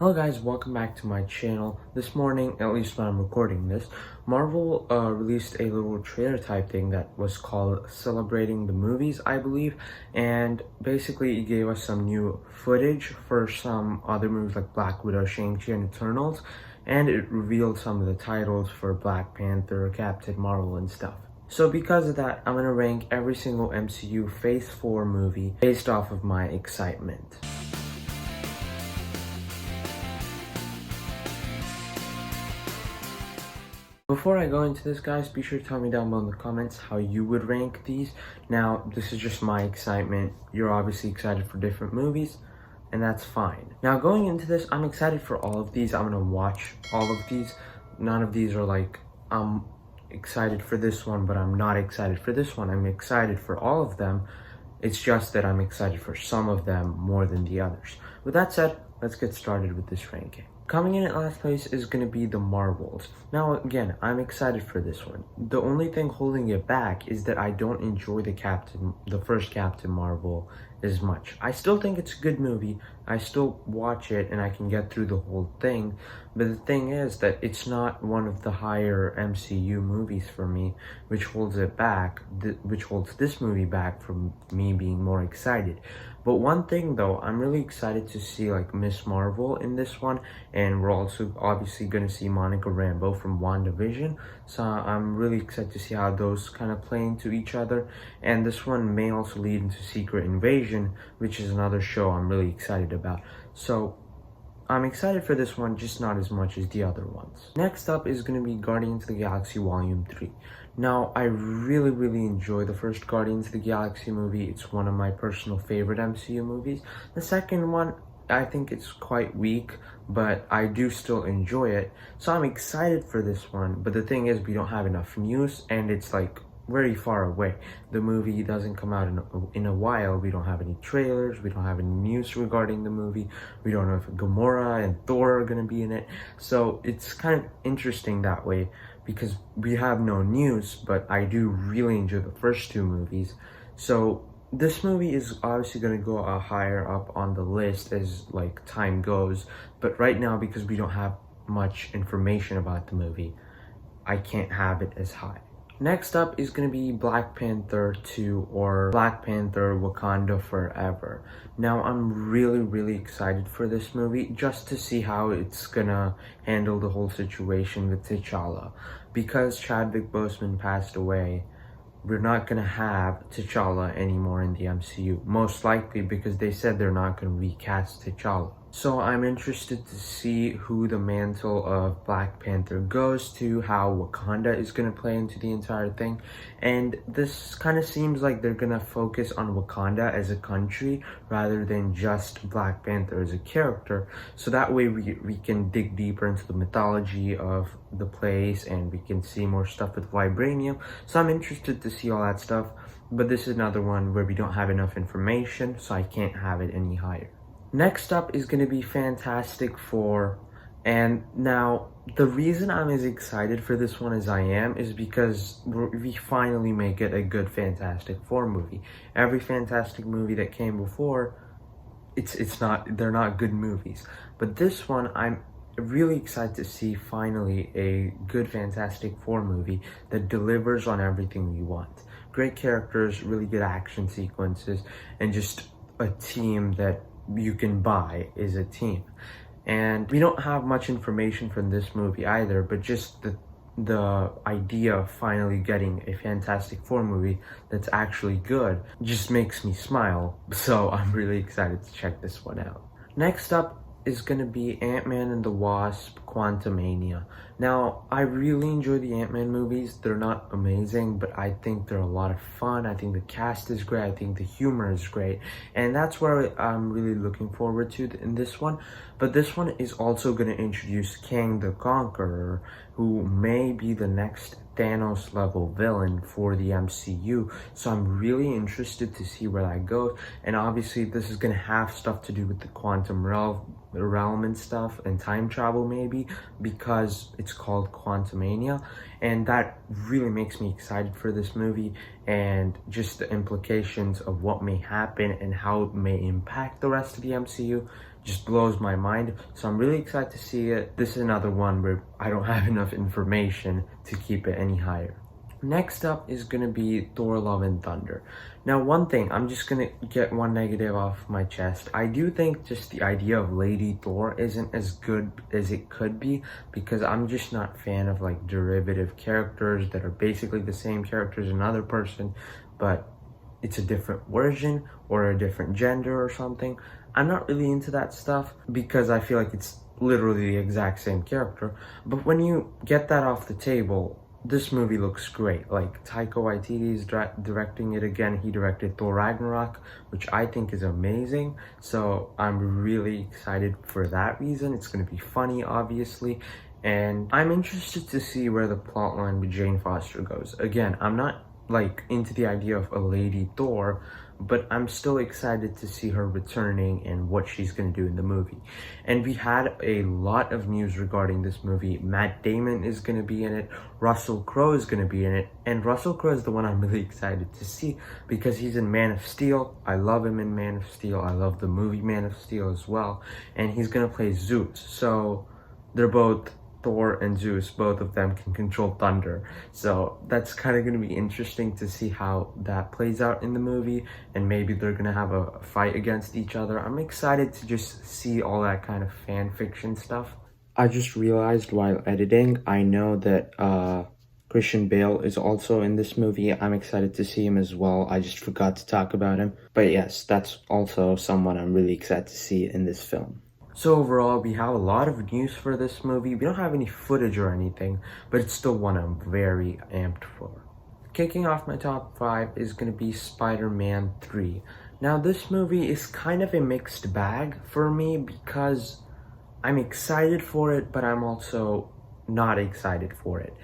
Hello guys, welcome back to my channel. This morning, at least when I'm recording this, Marvel released a little trailer type thing that was called Celebrating the Movies, I believe, and basically it gave us some new footage for some other movies like Black Widow, Shang Chi, and Eternals, and it revealed some of the titles for Black Panther, Captain Marvel, and stuff. So because of that, I'm gonna rank every single MCU Phase 4 movie based off of my excitement. Before I go into this, guys, be sure to tell me down below in the comments how you would rank these. Now, this is just my excitement. You're obviously excited for different movies, and that's fine. Now, going into this, I'm excited for all of these. I'm gonna watch all of these. None of these are like, I'm excited for this one, but I'm not excited for this one. I'm excited for all of them. It's just that I'm excited for some of them more than the others. With that said, let's get started with this ranking. Coming in at last place is going to be the Marvels. Now again, I'm excited for this one. The only thing holding it back is that I don't enjoy the first Captain Marvel as much. I still think it's a good movie. I still watch it and I can get through the whole thing. But the thing is that it's not one of the higher MCU movies for me, which holds it back, which holds this movie back from me being more excited. But one thing though, I'm really excited to see like Miss Marvel in this one, and we're also obviously going to see Monica Rambeau from WandaVision, so I'm really excited to see how those kind of play into each other. And this one may also lead into Secret Invasion, which is another show I'm really excited about. So I'm excited for this one, just not as much as the other ones. Next up is going to be Guardians of the Galaxy Volume 3. Now, I really enjoy the first Guardians of the Galaxy movie. It's one of my personal favorite MCU movies. The second one, I think it's quite weak, but I do still enjoy it. So I'm excited for this one, but the thing is we don't have enough news, and it's like very far away. The movie doesn't come out in a while. We don't have any trailers, we don't have any news regarding the movie, we don't know if Gamora and Thor are gonna be in it. So it's kind of interesting that way because we have no news, but I do really enjoy the first two movies. So this movie is obviously going to go higher up on the list as like time goes, but right now, because we don't have much information about the movie, I can't have it as high. Next up is going to be Black Panther 2, or Black Panther Wakanda Forever. Now, I'm really excited for this movie just to see how it's gonna handle the whole situation with T'Challa. Because Chadwick Boseman passed away, we're not gonna have T'Challa anymore in the MCU. Most likely because they said they're not gonna recast T'Challa. So I'm interested to see who the mantle of Black Panther goes to, how Wakanda is going to play into the entire thing. And this kind of seems like they're going to focus on Wakanda as a country rather than just Black Panther as a character. So that way we can dig deeper into the mythology of the place, and we can see more stuff with Vibranium. So I'm interested to see all that stuff. But this is another one where we don't have enough information, so I can't have it any higher. Next up is going to be Fantastic Four, and now the reason I'm as excited for this one as I am is because we finally may get a good Fantastic Four movie. Every Fantastic movie that came before, they're not good movies, but this one I'm really excited to see finally a good Fantastic Four movie that delivers on everything we want. Great characters, really good action sequences, and just a team that you can buy is a team. And we don't have much information from this movie either, but just the idea of finally getting a Fantastic Four movie that's actually good just makes me smile. So I'm really excited to check this one out. Next up is going to be AntMan and the Wasp Quantumania. Now, I really enjoy the Ant-Man movies. They're not amazing, but I think they're a lot of fun. I think the cast is great. I think the humor is great. And that's where I'm really looking forward to in this one. But this one is also going to introduce Kang the Conqueror, who may be the next Thanos level villain for the MCU. So I'm really interested to see where that goes. And obviously this is going to have stuff to do with the quantum realm and stuff, and time travel maybe, because it's called Quantumania. And that really makes me excited for this movie, and just the implications of what may happen and how it may impact the rest of the MCU just blows my mind. So I'm really excited to see it. This is another one where I don't have enough information to keep it any higher. Next up is gonna be Thor Love and Thunder. Now, one thing, I'm just gonna get one negative off my chest. I do think just the idea of Lady Thor isn't as good as it could be, because I'm just not a fan of like derivative characters that are basically the same character as another person, but it's a different version or a different gender or something. I'm not really into that stuff because I feel like it's literally the exact same character. But when you get that off the table, this movie looks great. Like, Taika Waititi is directing it again. He directed Thor Ragnarok, which I think is amazing. So I'm really excited for that reason. It's going to be funny, obviously. And I'm interested to see where the plotline with Jane Foster goes. Again, I'm not like into the idea of a Lady Thor, but I'm still excited to see her returning and what she's going to do in the movie. And we had a lot of news regarding this movie. Matt Damon is going to be in it, Russell Crowe is going to be in it, and Russell Crowe is the one I'm really excited to see because he's in Man of Steel. I love him in Man of Steel. I love the movie Man of Steel as well, and he's going to play Zeus. So they're both Thor and Zeus, both of them can control thunder. So that's kind of going to be interesting to see how that plays out in the movie, and maybe they're going to have a fight against each other. I'm excited to just see all that kind of fan fiction stuff. I just realized while editing, I know that Christian Bale is also in this movie. I'm excited to see him as well. I just forgot to talk about him. But yes, that's also someone I'm really excited to see in this film. So overall, we have a lot of news for this movie. We don't have any footage or anything, but it's still one I'm very amped for. Kicking off my top 5 is going to be Spider-Man 3. Now, this movie is kind of a mixed bag for me because I'm excited for it, but I'm also not excited for it.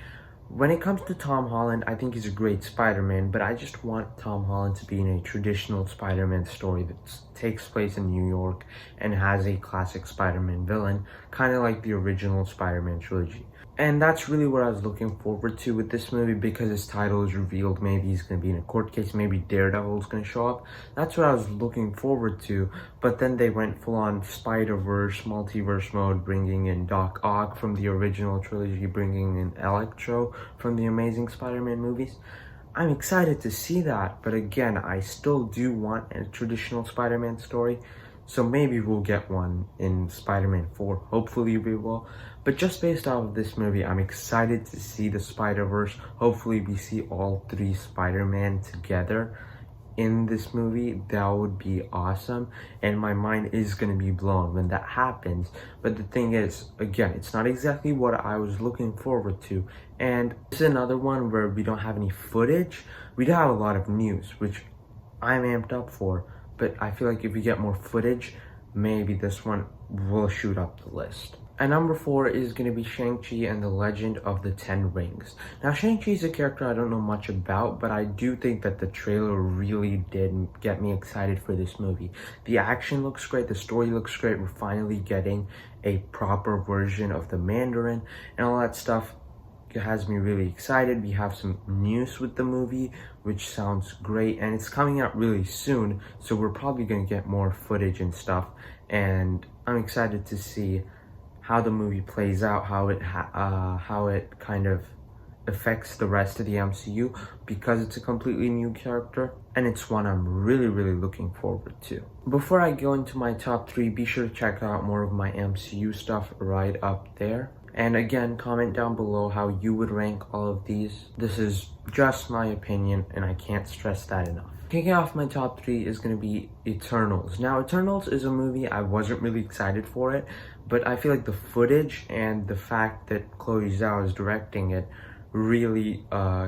When it comes to Tom Holland, I think he's a great Spider-Man, but I just want Tom Holland to be in a traditional Spider-Man story that takes place in New York and has a classic Spider-Man villain, kind of like the original Spider-Man trilogy. And that's really what I was looking forward to with this movie, because his title is revealed. Maybe he's going to be in a court case, maybe Daredevil's going to show up. That's what I was looking forward to, but then they went full-on Spider-Verse, multiverse mode, bringing in Doc Ock from the original trilogy, bringing in Electro from the Amazing Spider-Man movies. I'm excited to see that, but again, I still do want a traditional Spider-Man story, so maybe we'll get one in Spider-Man 4. Hopefully we will. But just based off of this movie, I'm excited to see the Spider-Verse. Hopefully we see all 3 Spider-Man together in this movie. That would be awesome. And my mind is going to be blown when that happens. But the thing is, again, it's not exactly what I was looking forward to. And this is another one where we don't have any footage. We do have a lot of news, which I'm amped up for. But I feel like if we get more footage, maybe this one will shoot up the list. And number 4 is going to be Shang-Chi and the Legend of the Ten Rings. Now, Shang-Chi is a character I don't know much about, but I do think that the trailer really did get me excited for this movie. The action looks great, the story looks great, we're finally getting a proper version of the Mandarin and all that stuff. It has me really excited. We have some news with the movie, which sounds great, and it's coming out really soon, so we're probably going to get more footage and stuff, and I'm excited to see how the movie plays out, how it kind of affects the rest of the MCU, because it's a completely new character, and it's one I'm really looking forward to. Before I go into my top 3, be sure to check out more of my MCU stuff right up there. And again, comment down below how you would rank all of these. This is just my opinion, and I can't stress that enough. Kicking off my top 3 is going to be Eternals. Now, Eternals is a movie I wasn't really excited for it, but I feel like the footage and the fact that Chloe Zhao is directing it really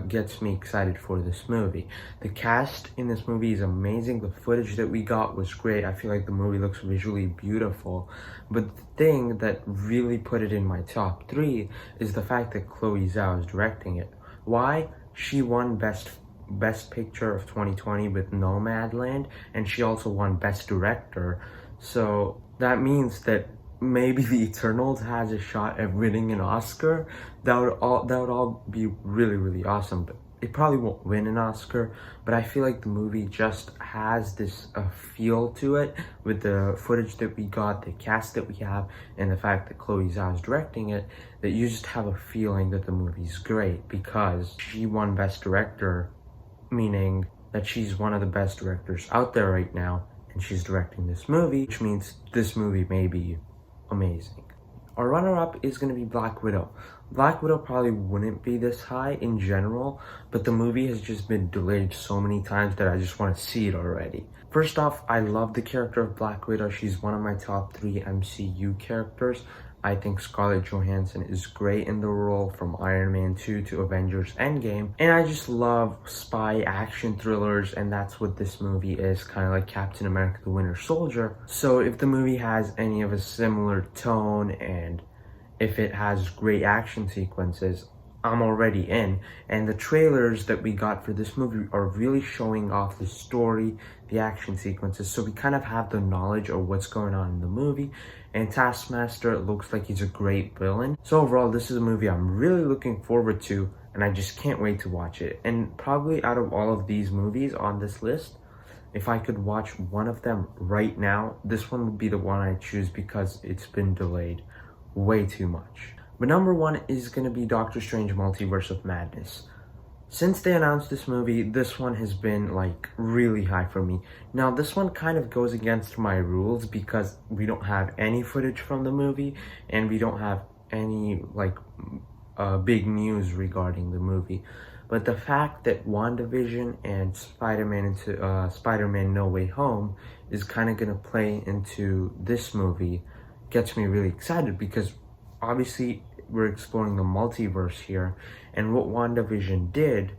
gets me excited for this movie. The cast in this movie is amazing. The footage that we got was great. I feel like the movie looks visually beautiful. But the thing that really put it in my top 3 is the fact that Chloe Zhao is directing it. Why? She won Best Picture of 2020 with Nomadland, and she also won Best Director. So that means that maybe the Eternals has a shot at winning an Oscar. That would all be really awesome. But it probably won't win an Oscar, but I feel like the movie just has this feel to it with the footage that we got, the cast that we have, and the fact that Chloe Zhao is directing it, that you just have a feeling that the movie's great because she won Best Director, meaning that she's one of the best directors out there right now, and she's directing this movie, which means this movie may be amazing. Our runner-up is going to be Black Widow. Black Widow probably wouldn't be this high in general, but the movie has just been delayed so many times that I just want to see it already. First off, I love the character of Black Widow. She's one of my top 3 MCU characters. I think Scarlett Johansson is great in the role, from Iron Man 2 to Avengers Endgame. And I just love spy action thrillers, and that's what this movie is, kind of like Captain America the Winter Soldier. So if the movie has any of a similar tone and if it has great action sequences, I'm already in. And the trailers that we got for this movie are really showing off the story, the action sequences, so we kind of have the knowledge of what's going on in the movie. And Taskmaster looks like he's a great villain. So overall, this is a movie I'm really looking forward to, and I just can't wait to watch it. And probably out of all of these movies on this list, if I could watch one of them right now, this one would be the one I choose because it's been delayed way too much. But number 1 is going to be Doctor Strange Multiverse of Madness. Since they announced this movie, this one has been like really high for me. Now this one kind of goes against my rules because we don't have any footage from the movie and we don't have any like big news regarding the movie. But the fact that WandaVision and Spider-Man No Way Home is kind of going to play into this movie gets me really excited because obviously we're exploring the multiverse here, and what WandaVision did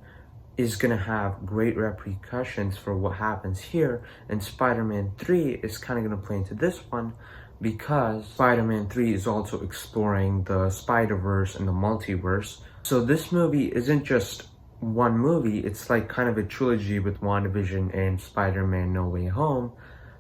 is going to have great repercussions for what happens here, and Spider-Man 3 is kind of going to play into this one because Spider-Man 3 is also exploring the Spider-Verse and the multiverse. So this movie isn't just one movie, it's like kind of a trilogy with WandaVision and Spider-Man No Way Home,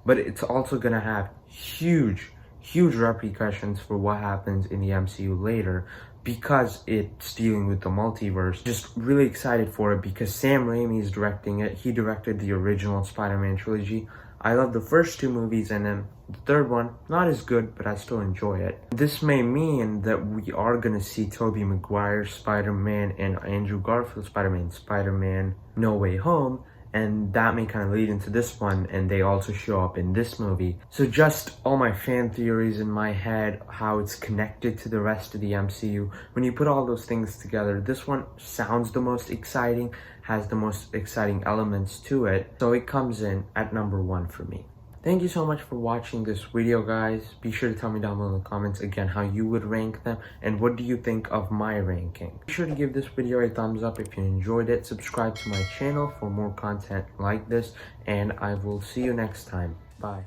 but it's also going to have huge repercussions for what happens in the MCU later because it's dealing with the multiverse. Just really excited for it because Sam Raimi is directing it. He directed the original Spider-Man trilogy. I love the first 2 movies, and then the third one, not as good, but I still enjoy it. This may mean that we are going to see Tobey Maguire's Spider-Man and Andrew Garfield's Spider-Man No Way Home, and that may kind of lead into this one, and they also show up in this movie. So just all my fan theories in my head, how it's connected to the rest of the MCU. When you put all those things together, this one sounds the most exciting, has the most exciting elements to it. So it comes in at number 1 for me. Thank you so much for watching this video, guys. Be sure to tell me down below in the comments again how you would rank them and what do you think of my ranking. Be sure to give this video a thumbs up if you enjoyed it. Subscribe to my channel for more content like this, and I will see you next time. Bye.